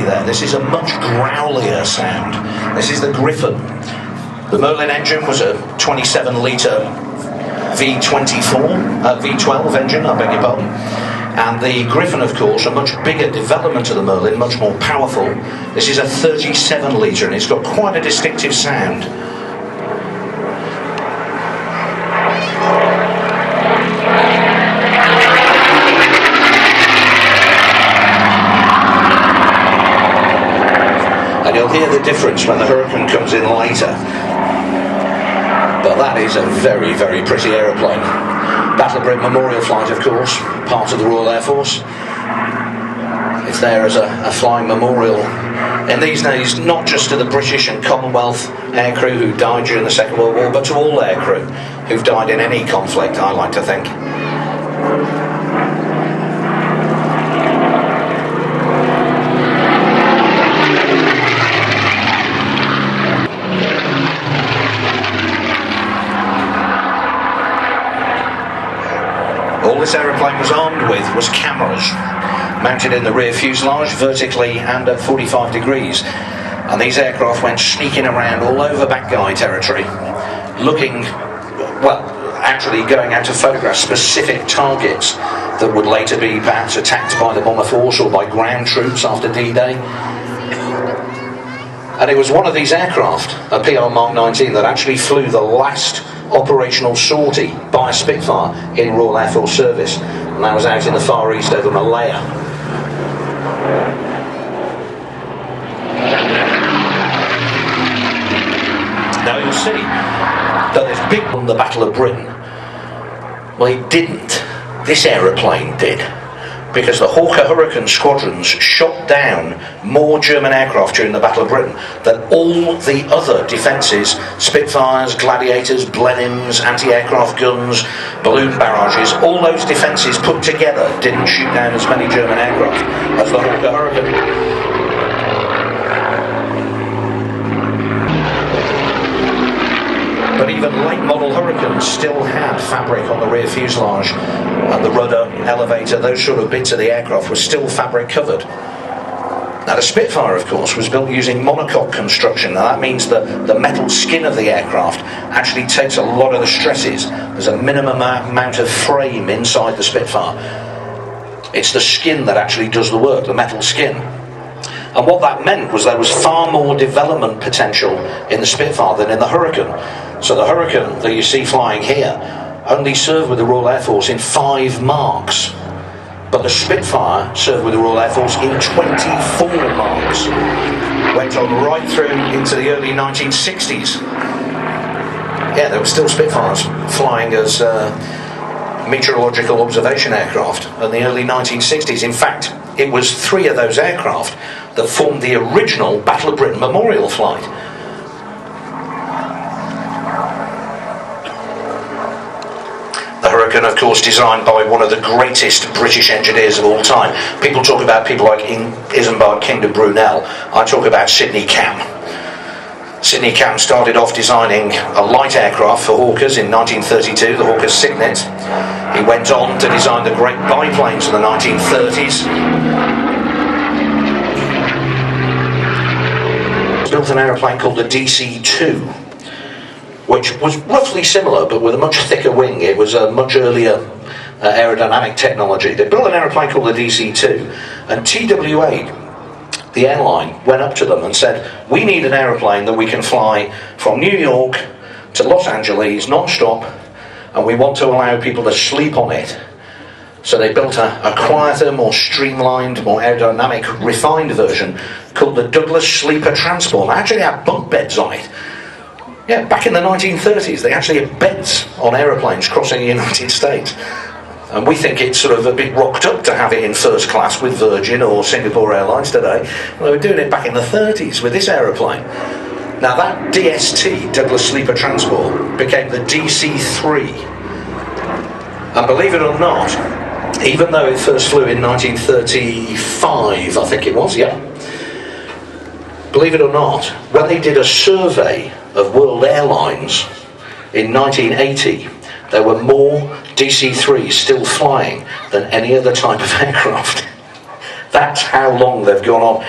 there. This is a much growlier sound. This is the Griffon. The Merlin engine was a 27-litre V12 engine, I beg your pardon. And the Griffon, of course, a much bigger development of the Merlin, much more powerful. This is a 37-litre, and it's got quite a distinctive sound. And you'll hear the difference when the Hurricane comes in later. But that is a very, very pretty aeroplane. Battle of Britain Memorial Flight, of course, part of the Royal Air Force. It's there as a flying memorial. In these days, not just to the British and Commonwealth aircrew who died during the Second World War, but to all aircrew who've died in any conflict, I like to think. All this aeroplane was armed with was cameras, mounted in the rear fuselage, vertically and at 45 degrees. And these aircraft went sneaking around all over bad guy territory, looking, well, actually going out to photograph specific targets that would later be perhaps attacked by the bomber force or by ground troops after D-Day. And it was one of these aircraft, a PR Mark 19, that actually flew the last operational sortie by a Spitfire in Royal Air Force service, and that was out in the Far East over Malaya. Now you'll see that this big one, the Battle of Britain, well, it didn't. This aeroplane did, because the Hawker Hurricane squadrons shot down more German aircraft during the Battle of Britain than all the other defences, Spitfires, Gladiators, Blenheims, anti-aircraft guns, balloon barrages, all those defences put together didn't shoot down as many German aircraft as the Hawker Hurricane. But even late model Hurricanes still had fabric on the rear fuselage, and the rudder, elevator, those sort of bits of the aircraft were still fabric covered. Now the Spitfire, of course, was built using monocoque construction. Now that means that the metal skin of the aircraft actually takes a lot of the stresses. There's a minimum amount of frame inside the Spitfire. It's the skin that actually does the work, the metal skin. And what that meant was there was far more development potential in the Spitfire than in the Hurricane. So the Hurricane that you see flying here only served with the Royal Air Force in 5 marks. But the Spitfire served with the Royal Air Force in 24 marks. Went on right through into the early 1960s. Yeah, there were still Spitfires flying as meteorological observation aircraft in the early 1960s. In fact, it was 3 of those aircraft that formed the original Battle of Britain Memorial Flight. The Hurricane, of course, designed by one of the greatest British engineers of all time. People talk about people like Isambard King de Brunel. I talk about Sidney Cam. Sidney Cam started off designing a light aircraft for Hawkers in 1932, the Hawker Signet. He went on to design the great biplanes in the 1930s. He built an aeroplane called the DC-2, which was roughly similar but with a much thicker wing. It was a much earlier aerodynamic technology. They built an aeroplane called the DC-2, and TWA, the airline, went up to them and said, we need an aeroplane that we can fly from New York to Los Angeles non-stop, and we want to allow people to sleep on it. So they built a quieter, more streamlined, more aerodynamic, refined version called the Douglas Sleeper Transport. They actually had bunk beds on it. Yeah, back in the 1930s, they actually had beds on aeroplanes crossing the United States. And we think it's sort of a bit rocked up to have it in first class with Virgin or Singapore Airlines today. Well, they were doing it back in the 30s with this aeroplane. Now that DST, Douglas Sleeper Transport, became the DC-3. And believe it or not, even though it first flew in 1935, I think it was, yeah. Believe it or not, when they did a survey of world airlines in 1980, there were more DC-3s still flying than any other type of aircraft. That's how long they've gone on.